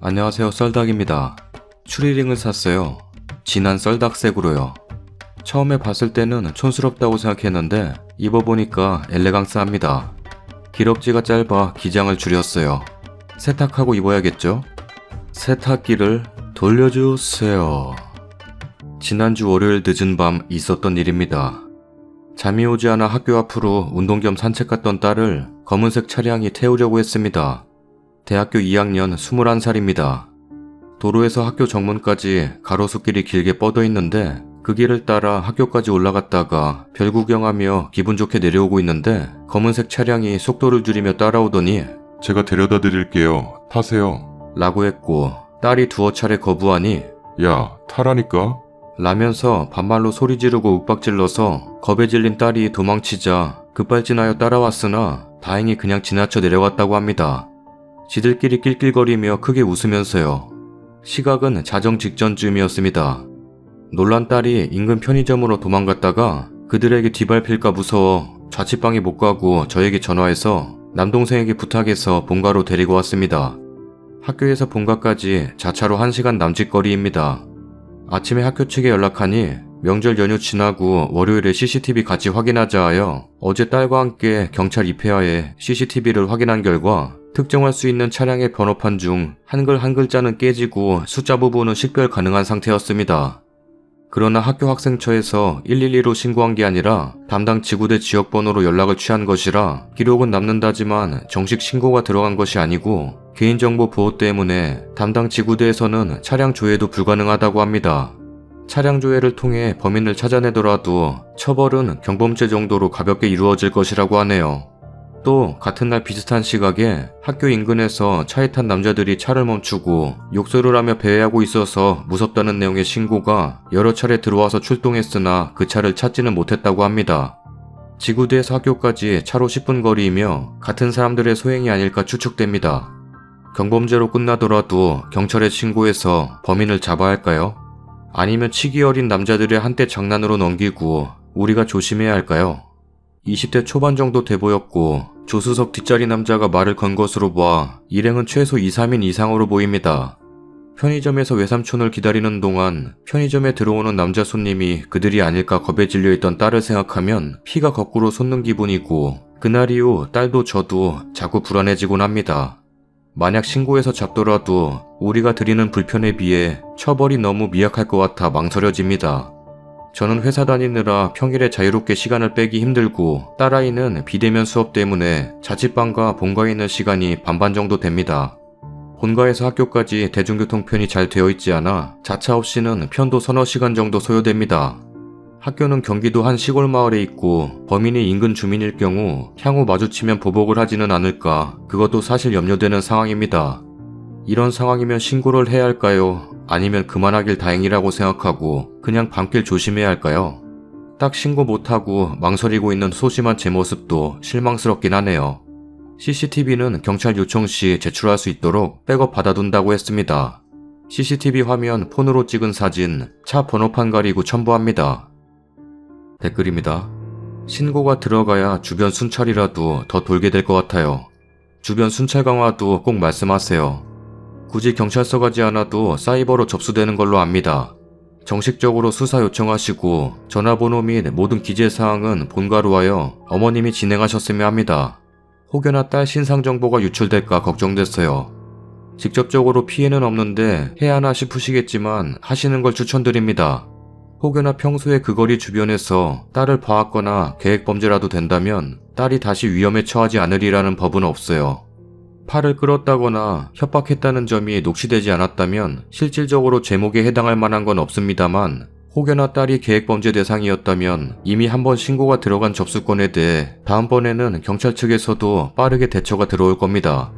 안녕하세요, 썰닭입니다. 추리링을 샀어요. 진한 썰닭색으로요. 처음에 봤을 때는 촌스럽다고 생각했는데 입어보니까 엘레강스합니다. 기럭지가 짧아 기장을 줄였어요. 세탁하고 입어야겠죠? 세탁기를 돌려주세요. 지난주 월요일 늦은 밤 있었던 일입니다. 잠이 오지 않아 학교 앞으로 운동 겸 산책 갔던 딸을 검은색 차량이 태우려고 했습니다. 대학교 2학년 21살입니다. 도로에서 학교 정문까지 가로수길이 길게 뻗어 있는데 그 길을 따라 학교까지 올라갔다가 별 구경하며 기분 좋게 내려오고 있는데 검은색 차량이 속도를 줄이며 따라오더니 제가 데려다 드릴게요. 타세요. 라고 했고 딸이 두어 차례 거부하니 야, 타라니까? 라면서 반말로 소리 지르고 윽박질러서 겁에 질린 딸이 도망치자 급발진하여 따라왔으나 다행히 그냥 지나쳐 내려갔다고 합니다. 지들끼리 낄낄거리며 크게 웃으면서요. 시각은 자정 직전쯤이었습니다. 놀란 딸이 인근 편의점으로 도망갔다가 그들에게 뒤밟힐까 무서워 자취방에 못 가고 저에게 전화해서 남동생에게 부탁해서 본가로 데리고 왔습니다. 학교에서 본가까지 자차로 1시간 남짓 거리입니다. 아침에 학교 측에 연락하니 명절 연휴 지나고 월요일에 CCTV 같이 확인하자 하여 어제 딸과 함께 경찰 입회하에 CCTV를 확인한 결과 특정할 수 있는 차량의 번호판 중 한글 한 글자는 깨지고 숫자 부분은 식별 가능한 상태였습니다. 그러나 학교 학생처에서 112로 신고한 게 아니라 담당 지구대 지역번호로 연락을 취한 것이라 기록은 남는다지만 정식 신고가 들어간 것이 아니고 개인정보 보호 때문에 담당 지구대에서는 차량 조회도 불가능하다고 합니다. 차량 조회를 통해 범인을 찾아내더라도 처벌은 경범죄 정도로 가볍게 이루어질 것이라고 하네요. 또 같은 날 비슷한 시각에 학교 인근에서 차에 탄 남자들이 차를 멈추고 욕설을 하며 배회하고 있어서 무섭다는 내용의 신고가 여러 차례 들어와서 출동했으나 그 차를 찾지는 못했다고 합니다. 지구대에서 학교까지 차로 10분 거리이며 같은 사람들의 소행이 아닐까 추측됩니다. 경범죄로 끝나더라도 경찰에 신고해서 범인을 잡아야 할까요? 아니면 치기 어린 남자들의 한때 장난으로 넘기고 우리가 조심해야 할까요? 20대 초반 정도 돼 보였고 조수석 뒷자리 남자가 말을 건 것으로 봐 일행은 최소 2, 3인 이상으로 보입니다. 편의점에서 외삼촌을 기다리는 동안 편의점에 들어오는 남자 손님이 그들이 아닐까 겁에 질려있던 딸을 생각하면 피가 거꾸로 솟는 기분이고 그날 이후 딸도 저도 자꾸 불안해지곤 합니다. 만약 신고해서 잡더라도 우리가 드리는 불편에 비해 처벌이 너무 미약할 것 같아 망설여집니다. 저는 회사 다니느라 평일에 자유롭게 시간을 빼기 힘들고 딸아이는 비대면 수업 때문에 자취방과 본가에 있는 시간이 반반 정도 됩니다. 본가에서 학교까지 대중교통편이 잘 되어 있지 않아 자차 없이는 편도 서너 시간 정도 소요됩니다. 학교는 경기도 한 시골 마을에 있고 범인이 인근 주민일 경우 향후 마주치면 보복을 하지는 않을까 그것도 사실 염려되는 상황입니다. 이런 상황이면 신고를 해야 할까요? 아니면 그만하길 다행이라고 생각하고 그냥 밤길 조심해야 할까요? 딱 신고 못하고 망설이고 있는 소심한 제 모습도 실망스럽긴 하네요. CCTV는 경찰 요청 시 제출할 수 있도록 백업 받아둔다고 했습니다. CCTV 화면 폰으로 찍은 사진, 차 번호판 가리고 첨부합니다. 댓글입니다. 신고가 들어가야 주변 순찰이라도 더 돌게 될 것 같아요. 주변 순찰 강화도 꼭 말씀하세요. 굳이 경찰서 가지 않아도 사이버로 접수되는 걸로 압니다. 정식적으로 수사 요청하시고 전화번호 및 모든 기재사항은 본가로 하여 어머님이 진행하셨으면 합니다. 혹여나 딸 신상 정보가 유출될까 걱정됐어요. 직접적으로 피해는 없는데 해야 하나 싶으시겠지만 하시는 걸 추천드립니다. 혹여나 평소에 그 거리 주변에서 딸을 봐왔거나 계획범죄라도 된다면 딸이 다시 위험에 처하지 않으리라는 법은 없어요. 팔을 끌었다거나 협박했다는 점이 녹취되지 않았다면 실질적으로 제목에 해당할 만한 건 없습니다만 혹여나 딸이 계획범죄 대상이었다면 이미 한번 신고가 들어간 접수건에 대해 다음번에는 경찰 측에서도 빠르게 대처가 들어올 겁니다.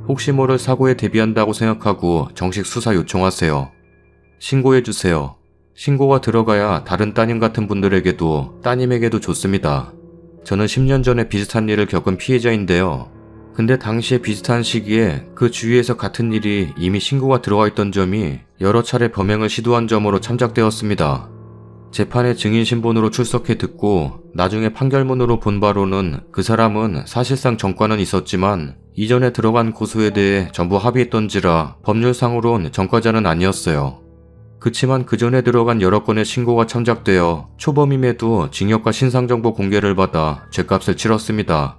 혹시 모를 사고에 대비한다고 생각하고 정식 수사 요청하세요. 신고해주세요. 신고가 들어가야 다른 따님 같은 분들에게도 따님에게도 좋습니다. 저는 10년 전에 비슷한 일을 겪은 피해자인데요. 근데 당시에 비슷한 시기에 그 주위에서 같은 일이 이미 신고가 들어와 있던 점이 여러 차례 범행을 시도한 점으로 참작되었습니다. 재판에 증인 신분으로 출석해 듣고 나중에 판결문으로 본 바로는 그 사람은 사실상 전과는 있었지만 이전에 들어간 고소에 대해 전부 합의했던지라 법률상으론 전과자는 아니었어요. 그치만 그 전에 들어간 여러 건의 신고가 참작되어 초범임에도 징역과 신상정보 공개를 받아 죗값을 치렀습니다.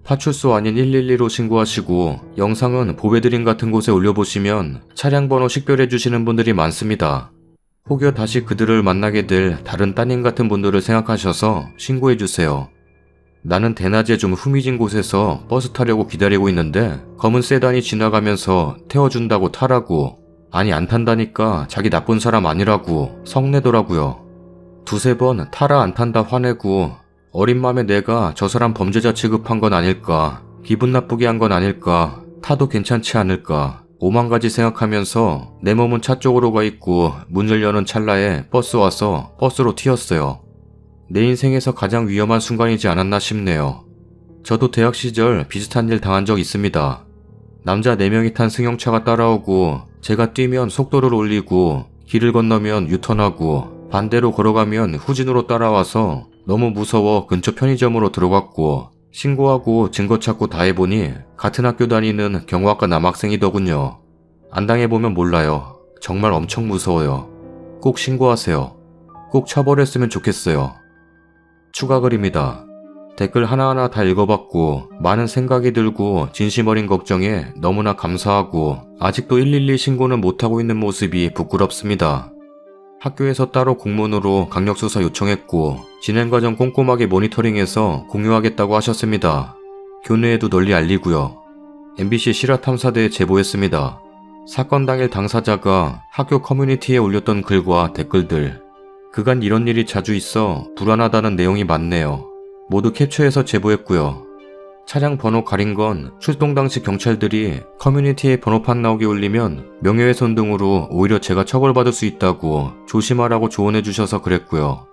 파출소 아닌 112로 신고하시고 영상은 보배드림 같은 곳에 올려보시면 차량 번호 식별해 주시는 분들이 많습니다. 혹여 다시 그들을 만나게 될 다른 따님 같은 분들을 생각하셔서 신고해 주세요. 나는 대낮에 좀 후미진 곳에서 버스 타려고 기다리고 있는데 검은 세단이 지나가면서 태워준다고 타라고, 아니 안 탄다니까 자기 나쁜 사람 아니라고 성내더라고요. 두세 번 타라 안 탄다 화내고 어린 맘에 내가 저 사람 범죄자 취급한 건 아닐까, 기분 나쁘게 한 건 아닐까, 타도 괜찮지 않을까 오만 가지 생각하면서 내 몸은 차 쪽으로 가 있고 문을 여는 찰나에 버스 와서 버스로 튀었어요. 내 인생에서 가장 위험한 순간이지 않았나 싶네요. 저도 대학 시절 비슷한 일 당한 적 있습니다. 남자 4명이 탄 승용차가 따라오고 제가 뛰면 속도를 올리고 길을 건너면 유턴하고 반대로 걸어가면 후진으로 따라와서 너무 무서워 근처 편의점으로 들어갔고 신고하고 증거 찾고 다 해보니 같은 학교 다니는 경호학과 남학생이더군요. 안 당해보면 몰라요. 정말 엄청 무서워요. 꼭 신고하세요. 꼭 처벌했으면 좋겠어요. 추가 글입니다. 댓글 하나하나 다 읽어봤고 많은 생각이 들고 진심 어린 걱정에 너무나 감사하고 아직도 112 신고는 못하고 있는 모습이 부끄럽습니다. 학교에서 따로 공문으로 강력수사 요청했고 진행 과정 꼼꼼하게 모니터링해서 공유하겠다고 하셨습니다. 교내에도 널리 알리고요. MBC 실화탐사대에 제보했습니다. 사건 당일 당사자가 학교 커뮤니티에 올렸던 글과 댓글들. 그간 이런 일이 자주 있어 불안하다는 내용이 많네요. 모두 캡처해서 제보했고요. 차량 번호 가린 건 출동 당시 경찰들이 커뮤니티에 번호판 나오게 올리면 명예훼손 등으로 오히려 제가 처벌받을 수 있다고 조심하라고 조언해 주셔서 그랬고요.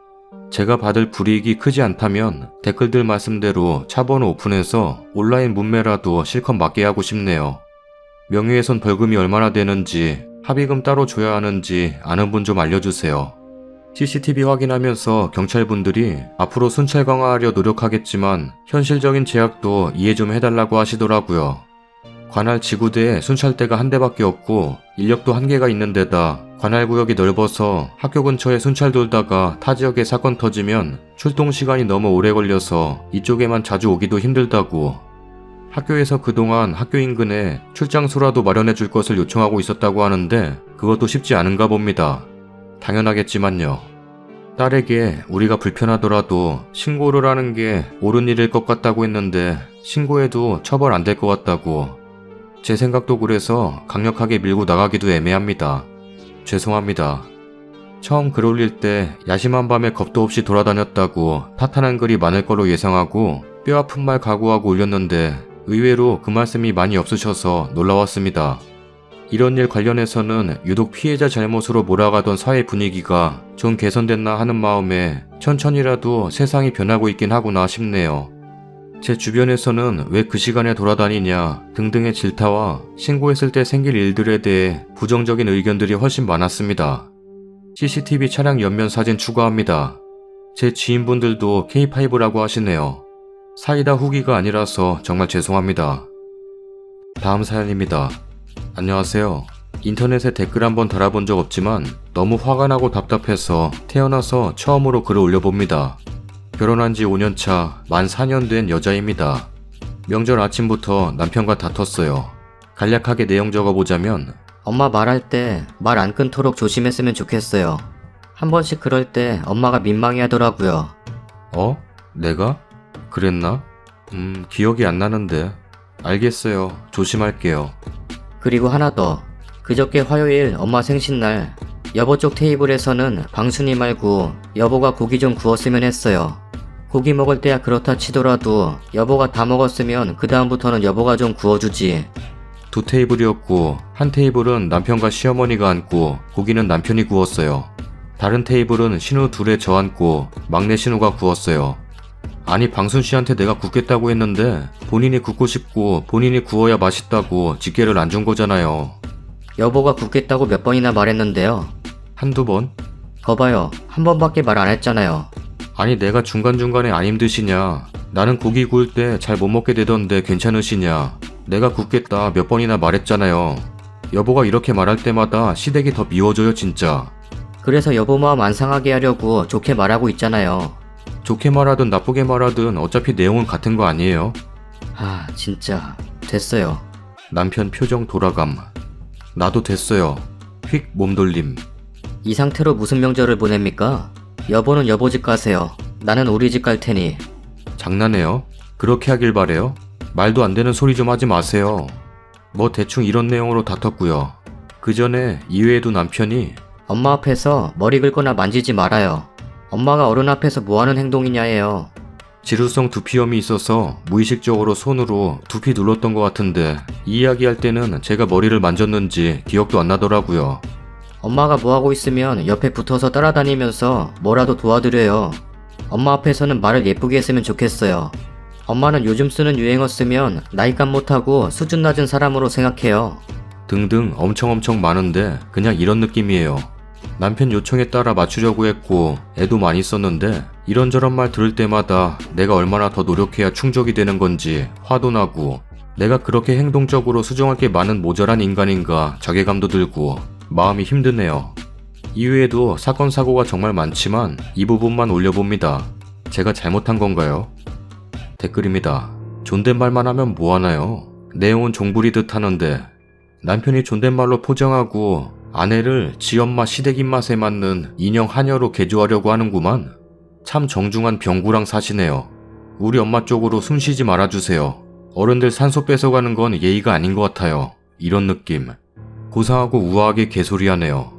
제가 받을 불이익이 크지 않다면 댓글들 말씀대로 차 번호 오픈해서 온라인 문매라도 실컷 맞게 하고 싶네요. 명예훼손 벌금이 얼마나 되는지, 합의금 따로 줘야 하는지 아는 분 좀 알려주세요. CCTV 확인하면서 경찰분들이 앞으로 순찰 강화하려 노력하겠지만 현실적인 제약도 이해 좀 해달라고 하시더라고요. 관할 지구대에 순찰대가 한 대밖에 없고 인력도 한계가 있는 데다 관할 구역이 넓어서 학교 근처에 순찰 돌다가 타 지역에 사건 터지면 출동 시간이 너무 오래 걸려서 이쪽에만 자주 오기도 힘들다고. 학교에서 그동안 학교 인근에 출장소라도 마련해 줄 것을 요청하고 있었다고 하는데 그것도 쉽지 않은가 봅니다. 당연하겠지만요. 딸에게 우리가 불편하더라도 신고를 하는 게 옳은 일일 것 같다고 했는데 신고해도 처벌 안 될 것 같다고. 제 생각도 그래서 강력하게 밀고 나가기도 애매합니다. 죄송합니다. 처음 글 올릴 때 야심한 밤에 겁도 없이 돌아다녔다고 탓하는 글이 많을 거로 예상하고 뼈아픈 말 각오하고 올렸는데 의외로 그 말씀이 많이 없으셔서 놀라웠습니다. 이런 일 관련해서는 유독 피해자 잘못으로 몰아가던 사회 분위기가 좀 개선됐나 하는 마음에 천천히라도 세상이 변하고 있긴 하구나 싶네요. 제 주변에서는 왜 그 시간에 돌아다니냐 등등의 질타와 신고했을 때 생길 일들에 대해 부정적인 의견들이 훨씬 많았습니다. CCTV 차량 옆면 사진 추가합니다. 제 지인분들도 K5라고 하시네요. 사이다 후기가 아니라서 정말 죄송합니다. 다음 사연입니다. 안녕하세요. 인터넷에 댓글 한번 달아본 적 없지만 너무 화가 나고 답답해서 태어나서 처음으로 글을 올려봅니다. 결혼한 지 5년차 만 4년 된 여자입니다. 명절 아침부터 남편과 다퉜어요. 간략하게 내용 적어보자면 엄마 말할 때 말 안 끊도록 조심했으면 좋겠어요. 한 번씩 그럴 때 엄마가 민망해 하더라고요. 내가? 그랬나? 기억이 안 나는데. 알겠어요. 조심할게요. 그리고 하나 더. 그저께 화요일 엄마 생신날 여보 쪽 테이블에서는 방순이 말고 여보가 고기 좀 구웠으면 했어요. 고기 먹을 때야 그렇다 치더라도 여보가 다 먹었으면 그 다음부터는 여보가 좀 구워주지. 2테이블이었고 한 테이블은 남편과 시어머니가 앉고 고기는 남편이 구웠어요. 다른 테이블은 신우 둘에 저 앉고 막내 신우가 구웠어요. 아니 방순 씨한테 내가 굽겠다고 했는데 본인이 굽고 싶고 본인이 구워야 맛있다고 직계를 안 준 거잖아요. 여보가 굽겠다고 몇 번이나 말했는데요. 한두 번? 거봐요. 한 번밖에 말 안 했잖아요. 아니 내가 중간중간에 안 힘드시냐? 나는 고기 구울 때 잘 못 먹게 되던데 괜찮으시냐? 내가 굽겠다 몇 번이나 말했잖아요. 여보가 이렇게 말할 때마다 시댁이 더 미워져요 진짜. 그래서 여보 마음 안 상하게 하려고 좋게 말하고 있잖아요. 좋게 말하든 나쁘게 말하든 어차피 내용은 같은 거 아니에요? 아, 진짜. 됐어요. 남편 표정 돌아감. 나도 됐어요. 휙 몸돌림. 이 상태로 무슨 명절을 보냅니까? 여보는 여보 집 가세요. 나는 우리 집 갈 테니. 장난해요? 그렇게 하길 바래요? 말도 안 되는 소리 좀 하지 마세요. 뭐 대충 이런 내용으로 다퉜고요. 그 전에 이외에도 남편이 엄마 앞에서 머리 긁거나 만지지 말아요. 엄마가 어른 앞에서 뭐 하는 행동이냐예요. 지루성 두피염이 있어서 무의식적으로 손으로 두피 눌렀던 것 같은데 이 이야기할 때는 제가 머리를 만졌는지 기억도 안 나더라고요. 엄마가 뭐 하고 있으면 옆에 붙어서 따라다니면서 뭐라도 도와드려요. 엄마 앞에서는 말을 예쁘게 했으면 좋겠어요. 엄마는 요즘 쓰는 유행어 쓰면 나이값 못하고 수준 낮은 사람으로 생각해요. 등등 엄청 많은데 그냥 이런 느낌이에요. 남편 요청에 따라 맞추려고 했고 애도 많이 썼는데 이런저런 말 들을 때마다 내가 얼마나 더 노력해야 충족이 되는 건지 화도 나고 내가 그렇게 행동적으로 수정할 게 많은 모자란 인간인가 자괴감도 들고 마음이 힘드네요. 이외에도 사건 사고가 정말 많지만 이 부분만 올려봅니다. 제가 잘못한 건가요? 댓글입니다. 존댓말만 하면 뭐하나요? 내용은 종부리듯 하는데 남편이 존댓말로 포장하고 아내를 지 엄마 시댁 입맛에 맞는 인형 하녀로 개조하려고 하는구만. 참 정중한 병구랑 사시네요. 우리 엄마 쪽으로 숨쉬지 말아주세요. 어른들 산소 뺏어가는 건 예의가 아닌 것 같아요. 이런 느낌. 고상하고 우아하게 개소리하네요.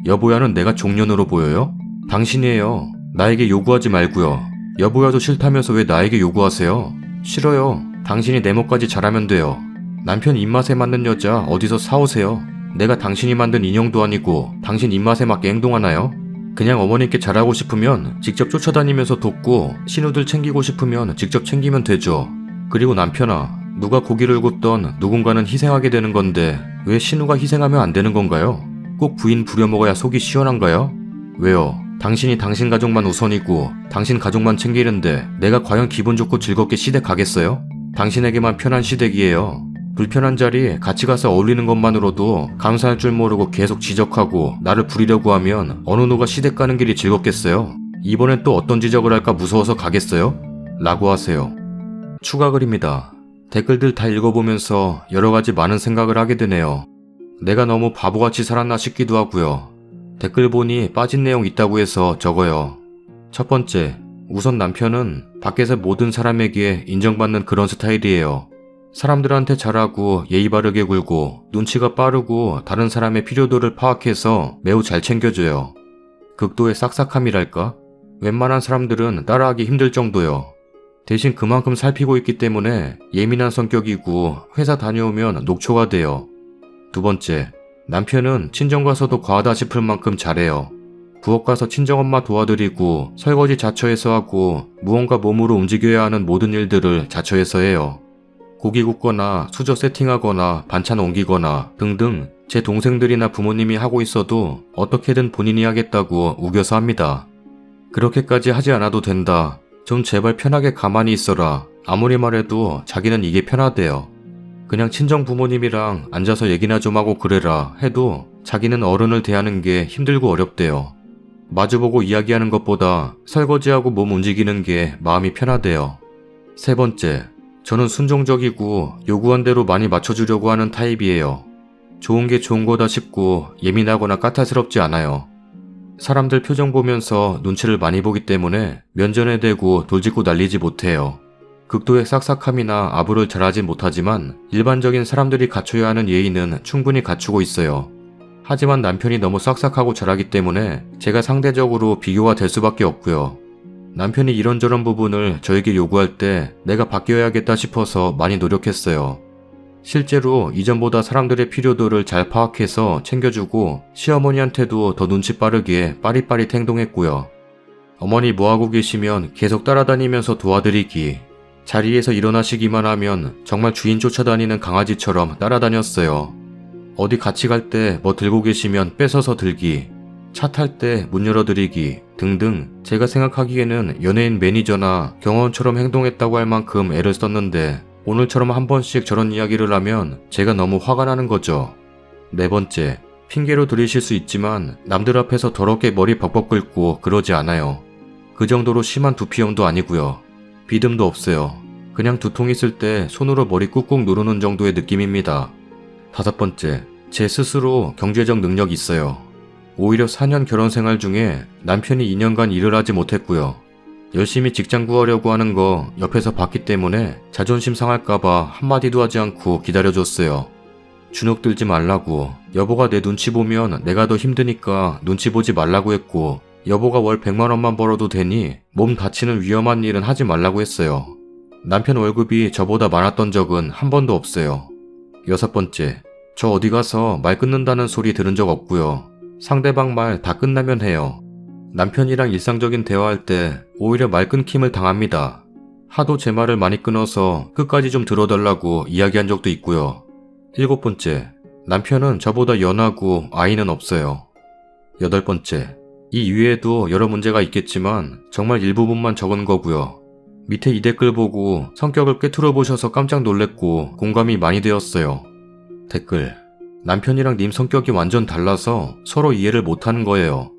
여보야는 내가 종년으로 보여요? 당신이에요. 나에게 요구하지 말고요. 여보야도 싫다면서 왜 나에게 요구하세요? 싫어요. 당신이 내 몫까지 잘하면 돼요. 남편 입맛에 맞는 여자 어디서 사오세요? 내가 당신이 만든 인형도 아니고 당신 입맛에 맞게 행동하나요? 그냥 어머니께 잘하고 싶으면 직접 쫓아다니면서 돕고 신우들 챙기고 싶으면 직접 챙기면 되죠. 그리고 남편아, 누가 고기를 굽던 누군가는 희생하게 되는 건데 왜 신우가 희생하면 안 되는 건가요? 꼭 부인 부려먹어야 속이 시원한가요? 왜요? 당신이 당신 가족만 우선이고 당신 가족만 챙기는데 내가 과연 기분 좋고 즐겁게 시댁 가겠어요? 당신에게만 편한 시댁이에요. 불편한 자리 같이 가서 어울리는 것만으로도 감사할 줄 모르고 계속 지적하고 나를 부리려고 하면 어느 누가 시댁 가는 길이 즐겁겠어요? 이번엔 또 어떤 지적을 할까 무서워서 가겠어요? 라고 하세요. 추가 글입니다. 댓글들 다 읽어보면서 여러가지 많은 생각을 하게 되네요. 내가 너무 바보같이 살았나 싶기도 하고요. 댓글 보니 빠진 내용 있다고 해서 적어요. 첫 번째, 우선 남편은 밖에서 모든 사람에게 인정받는 그런 스타일이에요. 사람들한테 잘하고 예의 바르게 굴고 눈치가 빠르고 다른 사람의 필요도를 파악해서 매우 잘 챙겨줘요. 극도의 싹싹함이랄까? 웬만한 사람들은 따라하기 힘들 정도요. 대신 그만큼 살피고 있기 때문에 예민한 성격이고 회사 다녀오면 녹초가 돼요. 두 번째, 남편은 친정 가서도 과하다 싶을 만큼 잘해요. 부엌 가서 친정엄마 도와드리고 설거지 자처해서 하고 무언가 몸으로 움직여야 하는 모든 일들을 자처해서 해요. 고기 굽거나 수저 세팅하거나 반찬 옮기거나 등등 제 동생들이나 부모님이 하고 있어도 어떻게든 본인이 하겠다고 우겨서 합니다. 그렇게까지 하지 않아도 된다. 좀 제발 편하게 가만히 있어라. 아무리 말해도 자기는 이게 편하대요. 그냥 친정 부모님이랑 앉아서 얘기나 좀 하고 그래라 해도 자기는 어른을 대하는 게 힘들고 어렵대요. 마주보고 이야기하는 것보다 설거지하고 몸 움직이는 게 마음이 편하대요. 세 번째, 저는 순종적이고 요구한 대로 많이 맞춰주려고 하는 타입이에요. 좋은 게 좋은 거다 싶고 예민하거나 까탈스럽지 않아요. 사람들 표정 보면서 눈치를 많이 보기 때문에 면전에 대고 돌직구 날리지 못해요. 극도의 싹싹함이나 아부를 잘하지 못하지만 일반적인 사람들이 갖춰야 하는 예의는 충분히 갖추고 있어요. 하지만 남편이 너무 싹싹하고 잘하기 때문에 제가 상대적으로 비교가 될 수밖에 없고요. 남편이 이런저런 부분을 저에게 요구할 때 내가 바뀌어야겠다 싶어서 많이 노력했어요. 실제로 이전보다 사람들의 필요도를 잘 파악해서 챙겨주고 시어머니한테도 더 눈치 빠르게 빠릿빠릿 행동했고요. 어머니 뭐하고 계시면 계속 따라다니면서 도와드리기, 자리에서 일어나시기만 하면 정말 주인 쫓아다니는 강아지처럼 따라다녔어요. 어디 같이 갈 때 뭐 들고 계시면 뺏어서 들기, 차 탈 때 문 열어드리기 등등 제가 생각하기에는 연예인 매니저나 경호원처럼 행동했다고 할 만큼 애를 썼는데 오늘처럼 한 번씩 저런 이야기를 하면 제가 너무 화가 나는 거죠. 네 번째, 핑계로 들이실 수 있지만 남들 앞에서 더럽게 머리 벅벅 긁고 그러지 않아요. 그 정도로 심한 두피염도 아니고요. 비듬도 없어요. 그냥 두통 있을 때 손으로 머리 꾹꾹 누르는 정도의 느낌입니다. 다섯 번째, 제 스스로 경제적 능력이 있어요. 오히려 4년 결혼 생활 중에 남편이 2년간 일을 하지 못했고요. 열심히 직장 구하려고 하는 거 옆에서 봤기 때문에 자존심 상할까봐 한마디도 하지 않고 기다려줬어요. 주눅 들지 말라고, 여보가 내 눈치 보면 내가 더 힘드니까 눈치 보지 말라고 했고, 여보가 월 100만 원만 벌어도 되니 몸 다치는 위험한 일은 하지 말라고 했어요. 남편 월급이 저보다 많았던 적은 한 번도 없어요. 여섯 번째, 저 어디 가서 말 끊는다는 소리 들은 적 없고요. 상대방 말 다 끝나면 해요. 남편이랑 일상적인 대화할 때 오히려 말 끊김을 당합니다. 하도 제 말을 많이 끊어서 끝까지 좀 들어달라고 이야기한 적도 있고요. 일곱 번째, 남편은 저보다 연하고 아이는 없어요. 여덟 번째, 이 위에도 여러 문제가 있겠지만 정말 일부분만 적은 거고요. 밑에 이 댓글 보고 성격을 꿰뚫어 보셔서 깜짝 놀랬고 공감이 많이 되었어요. 댓글: 남편이랑 님 성격이 완전 달라서 서로 이해를 못하는 거예요.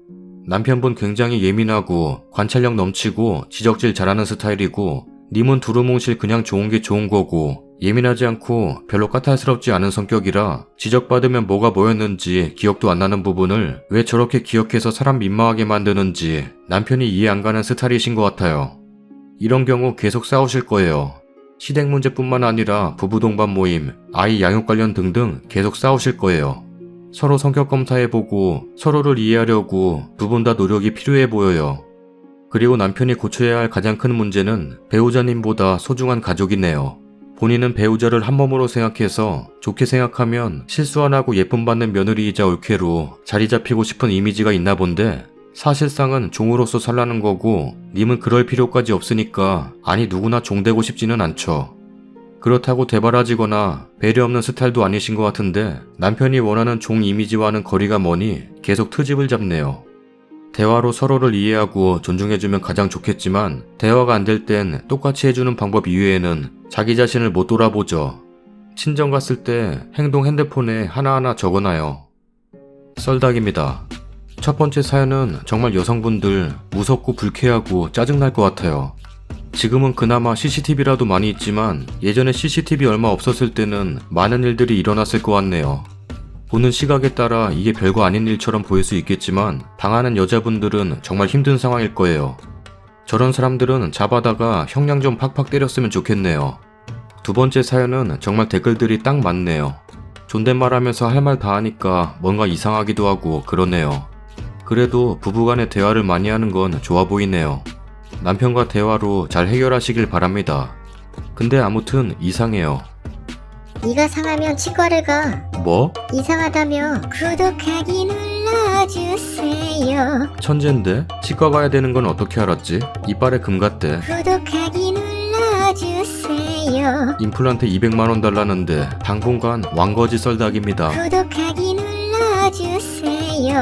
남편분 굉장히 예민하고 관찰력 넘치고 지적질 잘하는 스타일이고 님은 두루뭉실 그냥 좋은 게 좋은 거고 예민하지 않고 별로 까탈스럽지 않은 성격이라 지적받으면 뭐가 뭐였는지 기억도 안 나는 부분을 왜 저렇게 기억해서 사람 민망하게 만드는지 남편이 이해 안 가는 스타일이신 것 같아요. 이런 경우 계속 싸우실 거예요. 시댁 문제뿐만 아니라 부부 동반 모임, 아이 양육 관련 등등 계속 싸우실 거예요. 서로 성격 검사해보고 서로를 이해하려고 두 분 다 노력이 필요해 보여요. 그리고 남편이 고쳐야 할 가장 큰 문제는 배우자님보다 소중한 가족이네요. 본인은 배우자를 한 몸으로 생각해서 좋게 생각하면 실수 안 하고 예쁨 받는 며느리이자 올케로 자리 잡히고 싶은 이미지가 있나 본데 사실상은 종으로서 살라는 거고 님은 그럴 필요까지 없으니까 아니 누구나 종 되고 싶지는 않죠. 그렇다고 대바라지거나 배려 없는 스타일도 아니신 것 같은데 남편이 원하는 종 이미지와는 거리가 머니 계속 트집을 잡네요. 대화로 서로를 이해하고 존중해주면 가장 좋겠지만 대화가 안 될 땐 똑같이 해주는 방법 이외에는 자기 자신을 못 돌아보죠. 친정 갔을 때 행동 핸드폰에 하나하나 적어놔요. 썰닭입니다. 첫 번째 사연은 정말 여성분들 무섭고 불쾌하고 짜증날 것 같아요. 지금은 그나마 CCTV라도 많이 있지만 예전에 CCTV 얼마 없었을 때는 많은 일들이 일어났을 것 같네요. 보는 시각에 따라 이게 별거 아닌 일처럼 보일 수 있겠지만 당하는 여자분들은 정말 힘든 상황일 거예요. 저런 사람들은 잡아다가 형량 좀 팍팍 때렸으면 좋겠네요. 두 번째 사연은 정말 댓글들이 딱 맞네요. 존댓말하면서 할 말 다 하니까 뭔가 이상하기도 하고 그러네요. 그래도 부부간의 대화를 많이 하는 건 좋아 보이네요. 남편과 대화로 잘 해결하시길 바랍니다. 근데 아무튼 이상해요. 네가 상하면 치과를 가. 뭐? 이상하다며 구독하기 눌러주세요. 천재인데? 치과 가야 되는 건 어떻게 알았지? 이빨에 금 같대. 구독하기 눌러주세요. 임플란트 200만원 달라는데 당분간 왕거지 썰닭입니다. 구독하기 눌러주세요.